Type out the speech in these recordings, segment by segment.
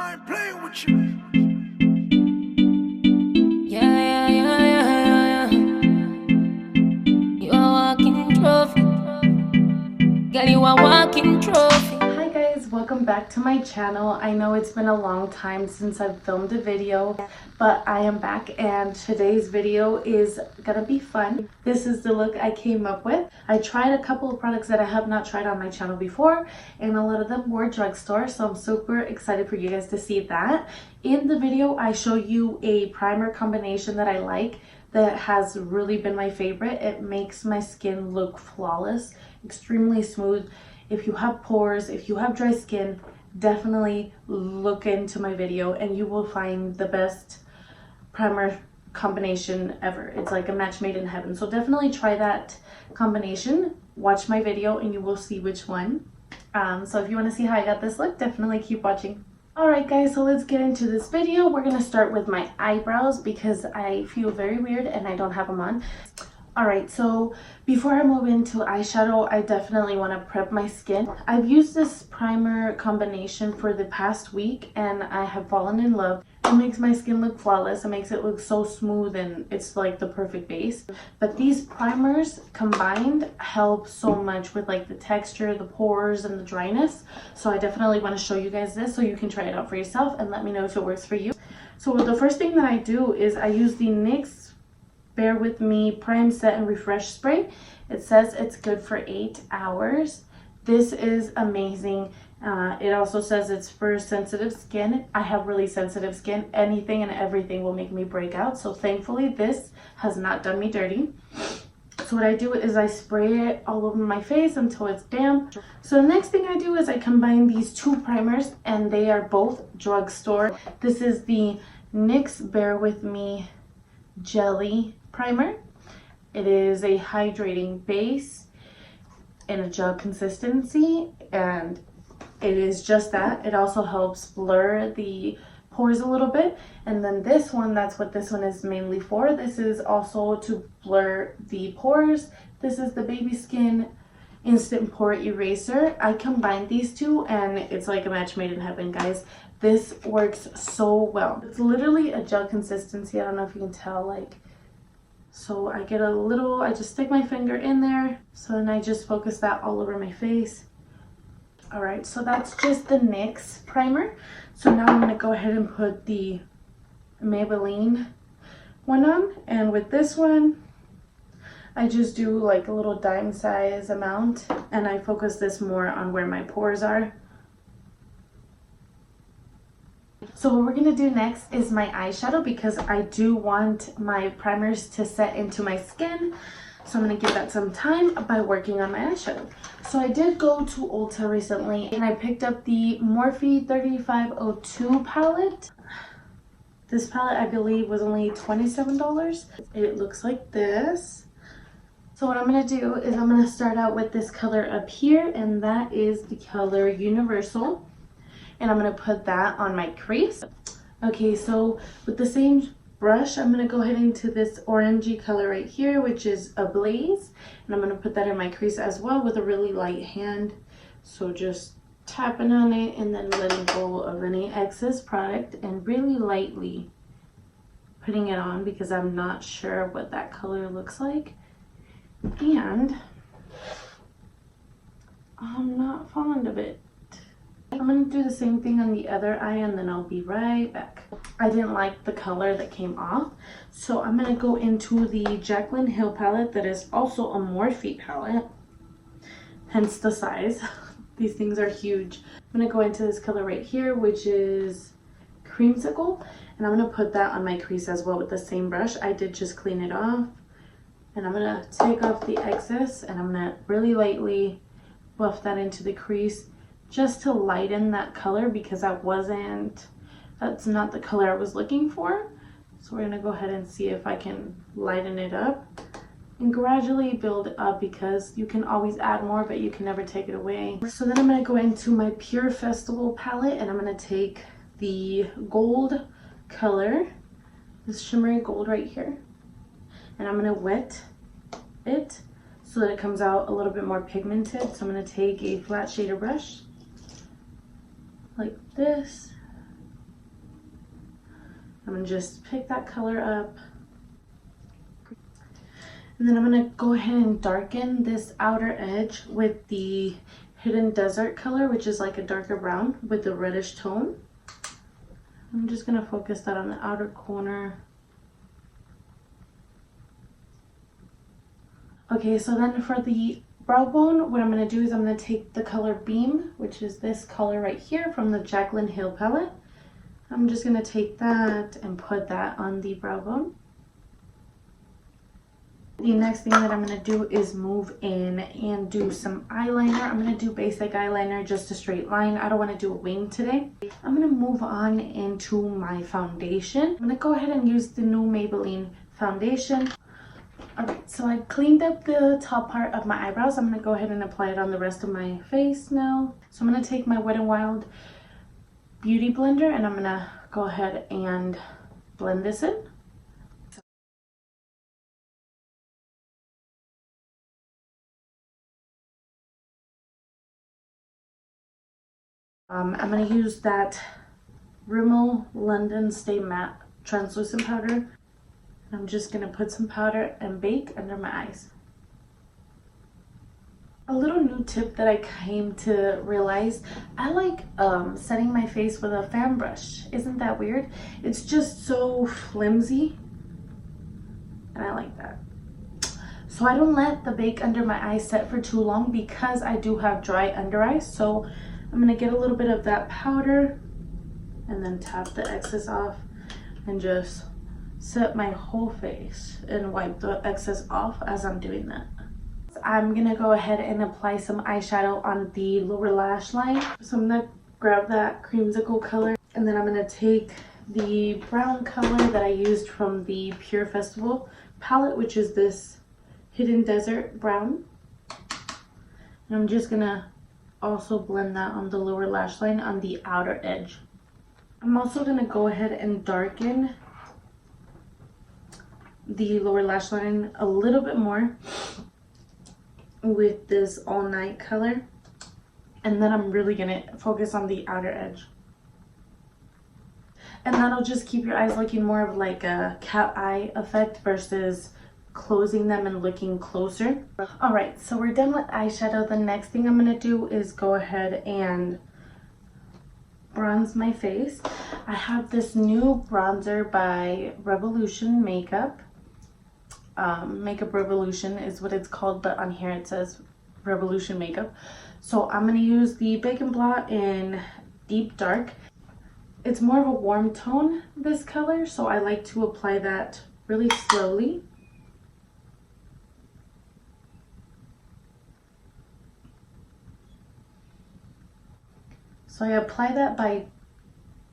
I ain't playing with you. Yeah, yeah, yeah, yeah, yeah, yeah. You a walking trophy. Girl, you a walking trophy. Hi guys, welcome back to my channel. I know it's been a long time since I've filmed a video, but I am back and today's video is gonna be fun. This is the look I came up with. I tried a couple of products that I have not tried on my channel before, and a lot of them were drugstore, so I'm super excited for you guys to see that. In the video, I show you a primer combination that I like that has really been my favorite. It makes my skin look flawless, extremely smooth. If you have pores, if you have dry skin, definitely look into my video and you will find the best primer combination ever. It's like a match made in heaven. So definitely try that combination. Watch my video and you will see which one. So if you want to see how I got this look, definitely keep watching. Alright guys, so let's get into this video. We're going to start with my eyebrows because I feel very weird and I don't have them on. Alright, so before I move into eyeshadow, I definitely want to prep my skin. I've used this primer combination for the past week and I have fallen in love. It makes my skin look flawless. It makes it look so smooth and it's like the perfect base. But these primers combined help so much with like the texture, the pores, and the dryness. So I definitely want to show you guys this so you can try it out for yourself and let me know if it works for you. So the first thing that I do is I use the NYX Bear With Me Prime, Set, and Refresh Spray. It says it's good for 8 hours. This is amazing. It also says it's for sensitive skin. I have really sensitive skin. Anything and everything will make me break out. So thankfully this has not done me dirty. So what I do is I spray it all over my face until it's damp. So the next thing I do is I combine these two primers and they are both drugstore. This is the NYX Bear With Me Jelly Primer. It is a hydrating base in a gel consistency and it is just that. It also helps blur the pores a little bit. And then this one, that's what this one is mainly for. This is also to blur the pores. This is the Baby Skin Instant Pore Eraser. I combined these two and it's like a match made in heaven, guys. This works so well. It's literally a gel consistency. I don't know if you can tell, like, so I get a little, I just stick my finger in there. So then I just focus that all over my face. All right, so that's just the NYX primer. So now I'm gonna go ahead and put the Maybelline one on. And with this one, I just do like a little dime size amount and I focus this more on where my pores are. So what we're going to do next is my eyeshadow because I do want my primers to set into my skin. So I'm going to give that some time by working on my eyeshadow. So I did go to Ulta recently and I picked up the Morphe 3502 palette. This palette I believe was only $27. It looks like this. So what I'm going to do is I'm going to start out with this color up here and that is the color Universal. And I'm going to put that on my crease. Okay, so with the same brush, I'm going to go ahead into this orangey color right here, which is Ablaze. And I'm going to put that in my crease as well with a really light hand. So just tapping on it and then letting go of any excess product and really lightly putting it on because I'm not sure what that color looks like. And I'm not fond of it. I'm going to do the same thing on the other eye and then I'll be right back. I didn't like the color that came off. So I'm going to go into the Jaclyn Hill palette that is also a Morphe palette. Hence the size. These things are huge. I'm going to go into this color right here, which is Creamsicle. And I'm going to put that on my crease as well with the same brush. I did just clean it off. And I'm going to take off the excess and I'm going to really lightly buff that into the crease, just to lighten that color because that's not the color I was looking for. So we're gonna go ahead and see if I can lighten it up and gradually build up because you can always add more but you can never take it away. So then I'm gonna go into my Pure Festival palette and I'm gonna take the gold color, this shimmery gold right here, and I'm gonna wet it so that it comes out a little bit more pigmented. So I'm gonna take a flat shader brush like this I'm gonna just pick that color up. And then I'm gonna go ahead and darken this outer edge with the Hidden Desert color, which is like a darker brown with a reddish tone. I'm just gonna focus that on the outer corner. Okay, so then for the brow bone, what I'm gonna do is I'm gonna take the color Beam, which is this color right here from the Jaclyn Hill palette. I'm just gonna take that and put that on the brow bone. The next thing that I'm going to do is move in and do some eyeliner. I'm going to do basic eyeliner, just a straight line. I don't want to do a wing today. I'm going to move on into my foundation. I'm going to go ahead and use the new Maybelline foundation. Alright, so I cleaned up the top part of my eyebrows. I'm going to go ahead and apply it on the rest of my face now. So I'm going to take my Wet n Wild Beauty Blender and I'm going to go ahead and blend this in. I'm going to use that Rimmel London Stay Matte translucent powder. I'm just going to put some powder and bake under my eyes. A little new tip that I came to realize, I like setting my face with a fan brush. Isn't that weird? It's just so flimsy and I like that. So I don't let the bake under my eyes set for too long because I do have dry under eyes. So I'm going to get a little bit of that powder and then tap the excess off and just set my whole face and wipe the excess off as I'm doing that. I'm going to go ahead and apply some eyeshadow on the lower lash line. So I'm going to grab that creamsicle color and then I'm going to take the brown color that I used from the Pure Festival palette, which is this Hidden Desert brown. And I'm just going to also blend that on the lower lash line on the outer edge. I'm also going to go ahead and darken the lower lash line a little bit more with this All Night color, and then I'm really going to focus on the outer edge. And that'll just keep your eyes looking more of like a cat eye effect versus closing them and looking closer. Alright, so we're done with eyeshadow. The next thing I'm going to do is go ahead and bronze my face. I have this new bronzer by Revolution Makeup. Makeup Revolution is what it's called, but on here it says Revolution Makeup. So I'm going to use the Bacon Blot in Deep Dark. It's more of a warm tone, this color, so I like to apply that really slowly. So I apply that by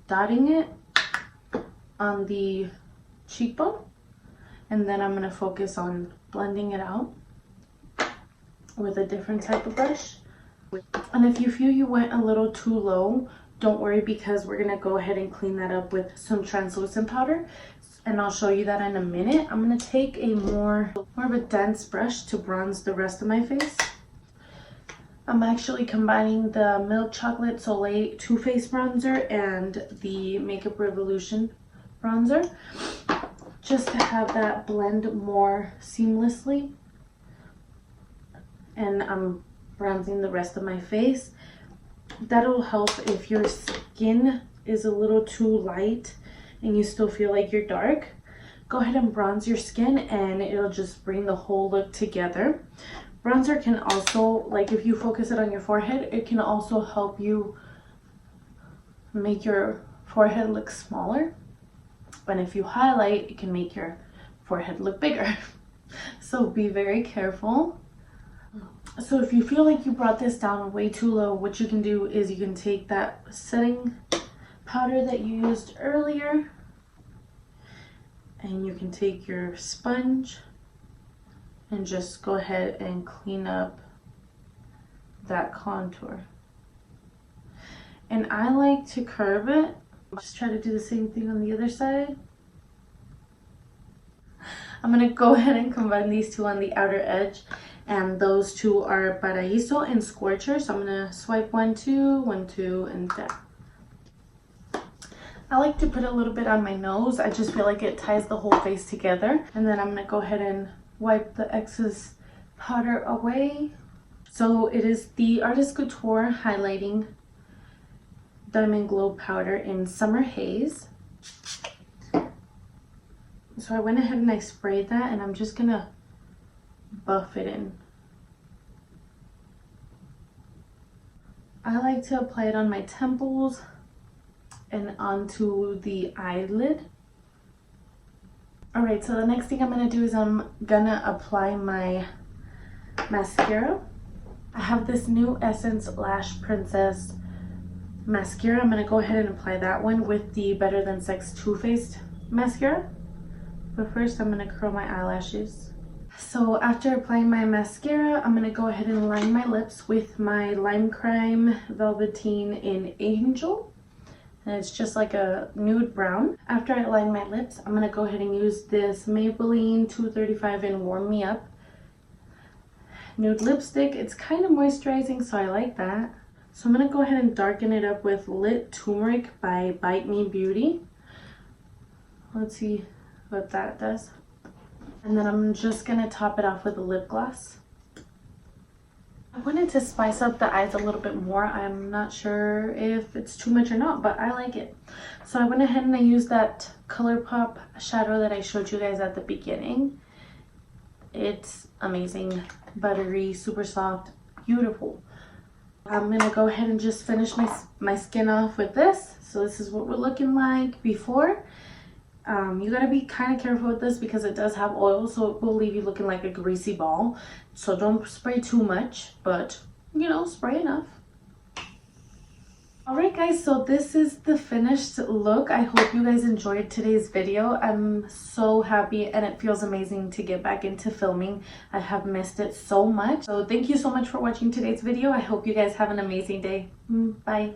dotting it on the cheekbone, and then I'm going to focus on blending it out with a different type of brush. And if you feel you went a little too low, don't worry, because we're going to go ahead and clean that up with some translucent powder, and I'll show you that in a minute. I'm going to take a more of a dense brush to bronze the rest of my face. I'm actually combining the Milk Chocolate Soleil Too Faced bronzer and the Makeup Revolution bronzer just to have that blend more seamlessly. And I'm bronzing the rest of my face. That'll help if your skin is a little too light and you still feel like you're dark. Go ahead and bronze your skin and it'll just bring the whole look together. Bronzer can also, like if you focus it on your forehead, it can also help you make your forehead look smaller. And if you highlight, it can make your forehead look bigger. So be very careful. So if you feel like you brought this down way too low, what you can do is you can take that setting powder that you used earlier and you can take your sponge and just go ahead and clean up that contour. And I like to curve it. Just try to do the same thing on the other side. I'm going to go ahead and combine these two on the outer edge. And those two are Paraíso and Scorcher. So I'm going to swipe 1, 2, 1, 2, and that. I like to put a little bit on my nose. I just feel like it ties the whole face together. And then I'm going to go ahead and wipe the excess powder away. So it is the Artist Couture Highlighting Diamond Glow Powder in Summer Haze. So I went ahead and I sprayed that, and I'm just going to buff it in. I like to apply it on my temples and onto the eyelid. Alright, so the next thing I'm going to do is I'm going to apply my mascara. I have this new Essence Lash Princess mascara. I'm going to go ahead and apply that one with the Better Than Sex Too Faced mascara. But first I'm going to curl my eyelashes. So after applying my mascara, I'm going to go ahead and line my lips with my Lime Crime Velveteen in Angel. And it's just like a nude brown. After I line my lips, I'm going to go ahead and use this Maybelline 235 in Warm Me Up nude lipstick. It's kind of moisturizing, so I like that. So I'm going to go ahead and darken it up with Lit Turmeric by Bite Me Beauty. Let's see what that does. And then I'm just going to top it off with a lip gloss. I wanted to spice up the eyes a little bit more. I'm not sure if it's too much or not, but I like it. So I went ahead and I used that ColourPop shadow that I showed you guys at the beginning. It's amazing, buttery, super soft, beautiful. I'm gonna go ahead and just finish my skin off with this. So this is what we're looking like before. You gotta be kind of careful with this because it does have oil, so it will leave you looking like a greasy ball. So don't spray too much, but you know, spray enough. Alright guys, so this is the finished look. I hope you guys enjoyed today's video. I'm so happy and it feels amazing to get back into filming. I have missed it so much. So thank you so much for watching today's video. I hope you guys have an amazing day. Bye.